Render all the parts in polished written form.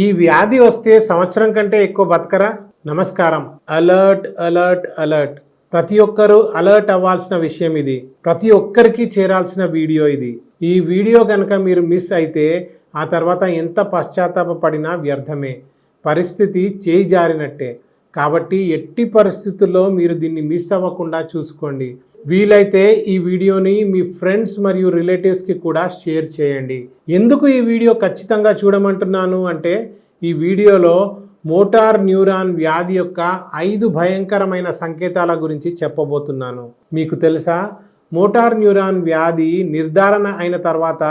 ఈ వ్యాధి వస్తే సంవత్సరం కంటే ఎక్కువ బతకరా? నమస్కారం. Alert alert alert. ప్రతి ఒక్కరూ అలర్ట్ అవ్వాల్సిన విషయం ఇది. ప్రతి ఒక్కరికి చేరాల్సిన వీడియో ఇది. ఈ వీడియో కనుక మీరు మిస్ అయితే ఆ తర్వాత ఎంత పశ్చాత్తాపపడినా వ్యర్థమే. పరిస్థితి చేయి జారినట్టే. కాబట్టి ఎట్టి పరిస్థితుల్లో మీరు దీన్ని మిస్ అవ్వకుండా చూసుకోండి. వీలైతే ఈ వీడియోని మీ ఫ్రెండ్స్ మరియు రిలేటివ్స్కి కూడా షేర్ చేయండి. ఎందుకు ఈ వీడియో ఖచ్చితంగా చూడమంటున్నాను అంటే, ఈ వీడియోలో మోటార్ న్యూరాన్ వ్యాధి యొక్క 5 భయంకరమైన సంకేతాల గురించి చెప్పబోతున్నాను. మీకు తెలుసా, మోటార్ న్యూరాన్ వ్యాధి నిర్ధారణ అయిన తర్వాత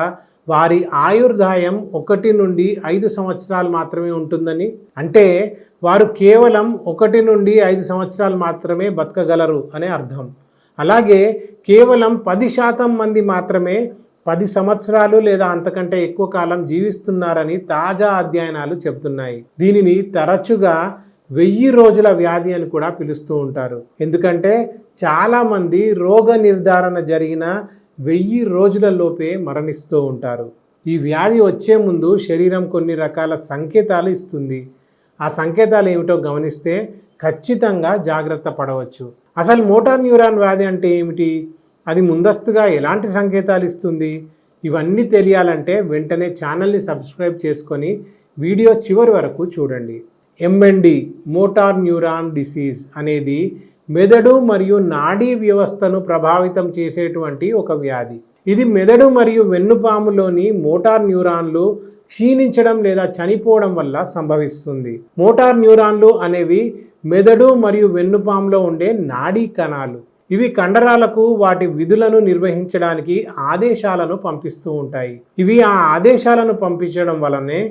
వారి ఆయుర్దాయం 1 నుండి 5 సంవత్సరాలు మాత్రమే ఉంటుందని. అంటే వారు కేవలం 1 నుండి 5 సంవత్సరాలు మాత్రమే బతకగలరు అనే అర్థం. అలాగే కేవలం 10% మంది మాత్రమే 10 సంవత్సరాలు లేదా అంతకంటే ఎక్కువ కాలం జీవిస్తున్నారని తాజా అధ్యయనాలు చెబుతున్నాయి. దీనిని తరచుగా 1000 రోజుల వ్యాధి అని కూడా పిలుస్తూ ఉంటారు. ఎందుకంటే చాలామంది రోగ నిర్ధారణ జరిగిన 1000 రోజుల లోపే మరణిస్తూ ఉంటారు. ఈ వ్యాధి వచ్చే ముందు శరీరం కొన్ని రకాల సంకేతాలు ఇస్తుంది. ఆ సంకేతాలు ఏమిటో గమనిస్తే ఖచ్చితంగా జాగ్రత్త పడవచ్చు. అసలు మోటార్ న్యూరాన్ వ్యాధి అంటే ఏమిటి? అది ముందస్తుగా ఎలాంటి సంకేతాలు ఇస్తుంది? ఇవన్నీ తెలియాలంటే వెంటనే ఛానల్ని సబ్స్క్రైబ్ చేసుకొని వీడియో చివరి వరకు చూడండి. ఎంఎన్డి మోటార్ న్యూరాన్ డిసీజ్ అనేది మెదడు మరియు నాడీ వ్యవస్థను ప్రభావితం చేసేటువంటి ఒక వ్యాధి. ఇది మెదడు మరియు వెన్నుపాములోని మోటార్ న్యూరాన్లు క్షీణించడం లేదా చనిపోవడం వల్ల సంభవిస్తుంది. మోటార్ న్యూరాన్లు అనేవి మెదడు మరియు వెన్నుపాములో ఉండే నాడీ కణాలు. ఇవి కండరాలకు వాటి విధులను నిర్వహించడానికి ఆదేశాలను పంపిస్తూ ఉంటాయి. ఇవి ఆ ఆదేశాలను పంపించడం వలనే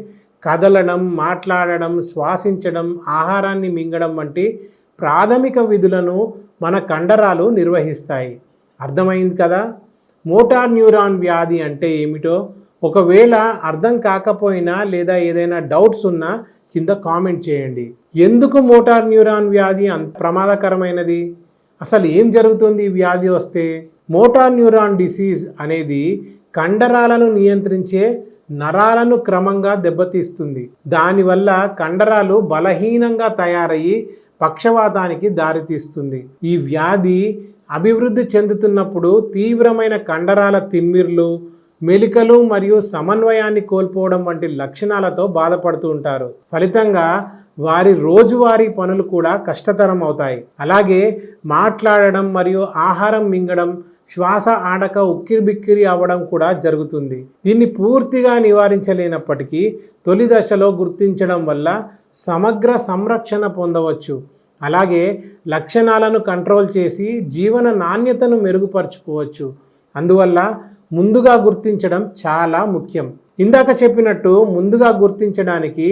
కదలడం, మాట్లాడడం, శ్వాసించడం, ఆహారాన్ని మింగడం వంటి ప్రాథమిక విధులను మన కండరాలు నిర్వహిస్తాయి. అర్థమైంది కదా? మోటార్ న్యూరాన్ వ్యాధి అంటే ఏమిటో ఒకవేళ అర్థం కాకపోయినా లేదా ఏదైనా డౌట్స్ ఉన్నా కింద కామెంట్ చేయండి. ఎందుకు మోటార్ న్యూరాన్ వ్యాధి అంత ప్రమాదకరమైనది? అసలు ఏం జరుగుతుంది ఈ వ్యాధి వస్తే? మోటార్ న్యూరాన్ డిసీజ్ అనేది కండరాలను నియంత్రించే నరాలను క్రమంగా దెబ్బతీస్తుంది. దానివల్ల కండరాలు బలహీనంగా తయారయ్యి పక్షవాతానికి దారితీస్తుంది. ఈ వ్యాధి అభివృద్ధి చెందుతున్నప్పుడు తీవ్రమైన కండరాల తిమ్మిర్లు, మెలికలు మరియు సమన్వయాన్ని కోల్పోవడం వంటి లక్షణాలతో బాధపడుతూ ఉంటారు. ఫలితంగా వారి రోజువారీ పనులు కూడా కష్టతరం అవుతాయి. అలాగే మాట్లాడడం మరియు ఆహారం మింగడం, శ్వాస ఆడక ఉక్కిరిబిక్కిరి అవ్వడం కూడా జరుగుతుంది. దీన్ని పూర్తిగా నివారించలేనప్పటికీ తొలి దశలో గుర్తించడం వల్ల సమగ్ర సంరక్షణ పొందవచ్చు. అలాగే లక్షణాలను కంట్రోల్ చేసి జీవన నాణ్యతను మెరుగుపరుచుకోవచ్చు. అందువల్ల ముందుగా గుర్తించడం చాలా ముఖ్యం. ఇందాక చెప్పినట్టు ముందుగా గుర్తించడానికి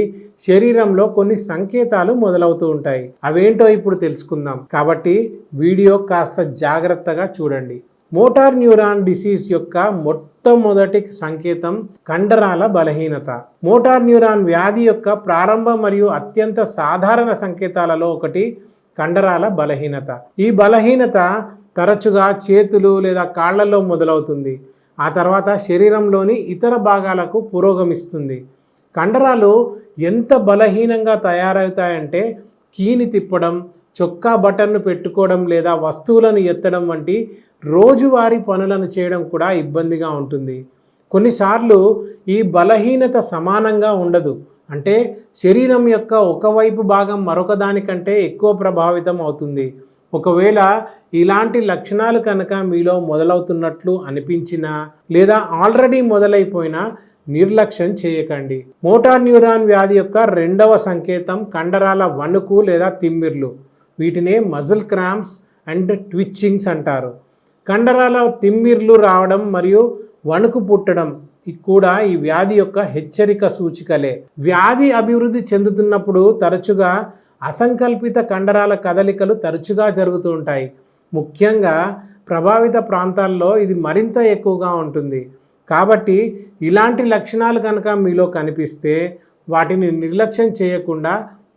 శరీరంలో కొన్ని సంకేతాలు మొదలవుతూ ఉంటాయి. అవేంటో ఇప్పుడు తెలుసుకుందాం. కాబట్టి వీడియో కాస్త జాగ్రత్తగా చూడండి. మోటార్ న్యూరాన్ డిసీజ్ యొక్క మొట్టమొదటి సంకేతం కండరాల బలహీనత. మోటార్ న్యూరాన్ వ్యాధి యొక్క ప్రారంభ మరియు అత్యంత సాధారణ సంకేతాలలో ఒకటి కండరాల బలహీనత. ఈ బలహీనత తరచుగా చేతులు లేదా కాళ్లలో మొదలవుతుంది. ఆ తర్వాత శరీరంలోని ఇతర భాగాలకు పురోగమిస్తుంది. కండరాలు ఎంత బలహీనంగా తయారవుతాయంటే కీని తిప్పడం, చొక్కా బటన్ను పెట్టుకోవడం లేదా వస్తువులను ఎత్తడం వంటి రోజువారీ పనులను చేయడం కూడా ఇబ్బందిగా ఉంటుంది. కొన్నిసార్లు ఈ బలహీనత సమానంగా ఉండదు. అంటే శరీరం యొక్క ఒకవైపు భాగం మరొక దానికంటే ఎక్కువ ప్రభావితం అవుతుంది. ఒకవేళ ఇలాంటి లక్షణాలు కనుక మీలో మొదలవుతున్నట్లు అనిపించినా లేదా ఆల్రెడీ మొదలైపోయినా నిర్లక్ష్యం చేయకండి. మోటార్ న్యూరాన్ వ్యాధి యొక్క 2వ సంకేతం కండరాల వణుకు లేదా తిమ్మిర్లు. వీటినే మజిల్ క్రాంప్స్ అండ్ ట్విచ్చింగ్స్ అంటారు. కండరాల తిమ్మిర్లు రావడం మరియు వణుకు పుట్టడం కూడా ఈ వ్యాధి యొక్క హెచ్చరిక సూచికలే. వ్యాధి అభివృద్ధి చెందుతున్నప్పుడు తరచుగా అసంకల్పిత కండరాల కదలికలు తరచుగా జరుగుతూ ఉంటాయి. ముఖ్యంగా ప్రభావిత ప్రాంతాల్లో ఇది మరింత ఎక్కువగా ఉంటుంది. కాబట్టి ఇలాంటి లక్షణాలు కనుక మీలో కనిపిస్తే వాటిని నిర్లక్ష్యం చేయకుండా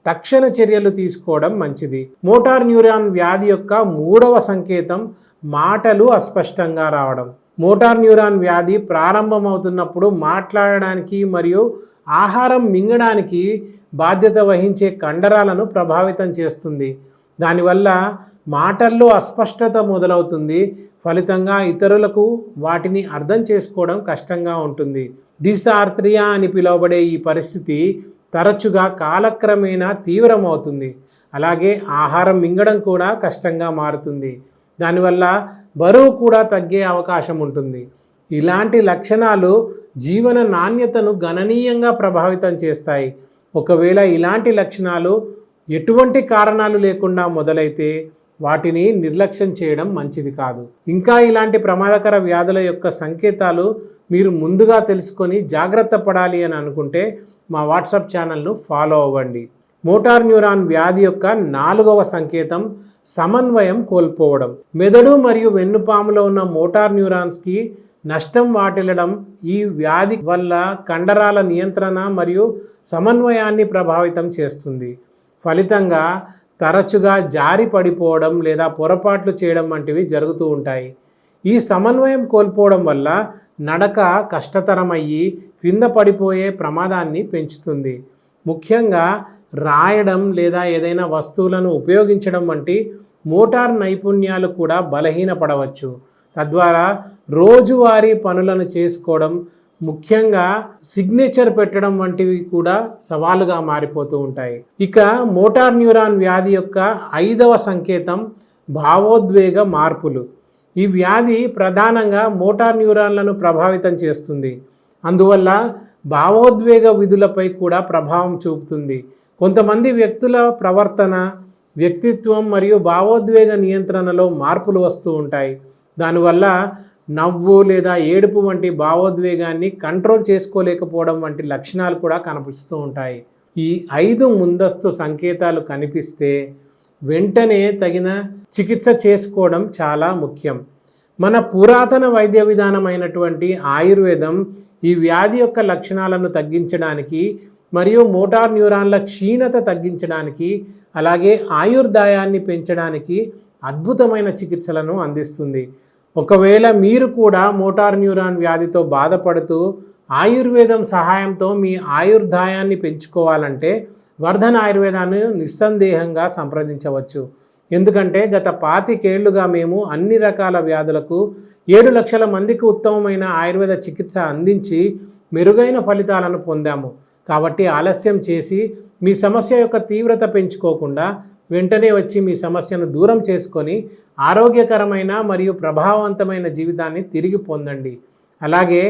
తక్షణ చర్యలు తీసుకోవడం మంచిది. మోటార్ న్యూరాన్ వ్యాధి యొక్క 3వ సంకేతం మాటలు అస్పష్టంగా రావడం. మోటార్ న్యూరాన్ వ్యాధి ప్రారంభమవుతున్నప్పుడు మాట్లాడడానికి మరియు ఆహారం మింగడానికి బాధ్యత వహించే కండరాలను ప్రభావితం చేస్తుంది. దానివల్ల మాటల్లో అస్పష్టత మొదలవుతుంది. ఫలితంగా ఇతరులకు వాటిని అర్థం చేసుకోవడం కష్టంగా ఉంటుంది. డిసార్థ్రియా అని పిలువబడే ఈ పరిస్థితి తరచుగా కాలక్రమేణా తీవ్రమవుతుంది. అలాగే ఆహారం మింగడం కూడా కష్టంగా మారుతుంది. దానివల్ల బరువు కూడా తగ్గే అవకాశం ఉంటుంది. ఇలాంటి లక్షణాలు జీవన నాణ్యతను గణనీయంగా ప్రభావితం చేస్తాయి. ఒకవేళ ఇలాంటి లక్షణాలు ఎటువంటి కారణాలు లేకుండా మొదలైతే వాటిని నిర్లక్ష్యం చేయడం మంచిది కాదు. ఇంకా ఇలాంటి ప్రమాదకర వ్యాధుల యొక్క సంకేతాలు మీరు ముందుగా తెలుసుకొని జాగ్రత్త పడాలి అని అనుకుంటే మా వాట్సాప్ ఛానల్ను ఫాలో అవ్వండి. మోటార్ న్యూరాన్ వ్యాధి యొక్క 4వ సంకేతం సమన్వయం కోల్పోవడం. మెదడు మరియు వెన్నుపాములో ఉన్న మోటార్ న్యూరాన్స్కి నష్టం వాటిల్లడం ఈ వ్యాధి వల్ల కండరాల నియంత్రణ మరియు సమన్వయాన్ని ప్రభావితం చేస్తుంది. ఫలితంగా తరచుగా జారి పడిపోవడం లేదా పొరపాట్లు చేయడం వంటివి జరుగుతూ ఉంటాయి. ఈ సమన్వయం కోల్పోవడం వల్ల నడక కష్టతరమయ్యి క్రింద పడిపోయే ప్రమాదాన్ని పెంచుతుంది. ముఖ్యంగా రాయడం లేదా ఏదైనా వస్తువులను ఉపయోగించడం వంటి మోటార్ నైపుణ్యాలు కూడా బలహీనపడవచ్చు. తద్వారా రోజువారీ పనులను చేసుకోవడం, ముఖ్యంగా సిగ్నేచర్ పెట్టడం వంటివి కూడా సవాలుగా మారిపోతూ ఉంటాయి. ఇక మోటార్ న్యూరాన్ వ్యాధి యొక్క 5వ సంకేతం భావోద్వేగ మార్పులు. ఈ వ్యాధి ప్రధానంగా మోటార్ న్యూరాన్లను ప్రభావితం చేస్తుంది. అందువల్ల భావోద్వేగ విధులపై కూడా ప్రభావం చూపుతుంది. కొంతమంది వ్యక్తుల ప్రవర్తన, వ్యక్తిత్వం మరియు భావోద్వేగ నియంత్రణలో మార్పులు వస్తూ ఉంటాయి. దానివల్ల నవ్వు లేదా ఏడుపు వంటి భావోద్వేగాన్ని కంట్రోల్ చేసుకోలేకపోవడం వంటి లక్షణాలు కూడా కనిపిస్తూ ఉంటాయి. ఈ 5 ముందస్తు సంకేతాలు కనిపిస్తే వెంటనే తగిన చికిత్స చేసుకోవడం చాలా ముఖ్యం. మన పురాతన వైద్య విధానమైనటువంటి ఆయుర్వేదం ఈ వ్యాధి యొక్క లక్షణాలను తగ్గించడానికి మరియు మోటార్ న్యూరాన్ల క్షీణత తగ్గించడానికి, అలాగే ఆయుర్దాయాన్ని పెంచడానికి అద్భుతమైన చికిత్సలను అందిస్తుంది. ఒకవేళ మీరు కూడా మోటార్ న్యూరాన్ వ్యాధితో బాధపడుతూ ఆయుర్వేదం సహాయంతో మీ ఆయుర్దాయాన్ని పెంచుకోవాలంటే వర్ధన్ ఆయుర్వేదాన్ని నిస్సందేహంగా సంప్రదించవచ్చు. ఎందుకంటే గత 25 ఏళ్లుగా మేము అన్ని రకాల వ్యాధులకు 7 లక్షల మందికి ఉత్తమమైన ఆయుర్వేద చికిత్స అందించి మెరుగైన ఫలితాలను పొందాము. కాబట్టి ఆలస్యం చేసి మీ సమస్య యొక్క తీవ్రత పెంచుకోకుండా వెంటనే వచ్చి మీ సమస్యను దూరం చేసుకొని ఆరోగ్యకరమైన మరియు ప్రభావవంతమైన జీవితాన్ని తిరిగి పొందండి. అలాగే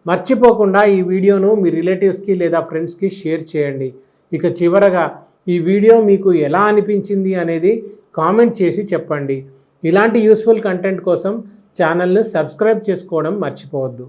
మర్చిపోకుండా ఈ వీడియోను మీ రిలేటివ్స్కి లేదా ఫ్రెండ్స్కి షేర్ చేయండి. ఇక చివరగా ఈ వీడియో మీకు ఎలా అనిపించింది అనేది కామెంట్ చేసి చెప్పండి. ఇలాంటి యూస్ఫుల్ కంటెంట్ కోసం ఛానల్ను సబ్స్క్రైబ్ చేసుకోవడం మర్చిపోవద్దు.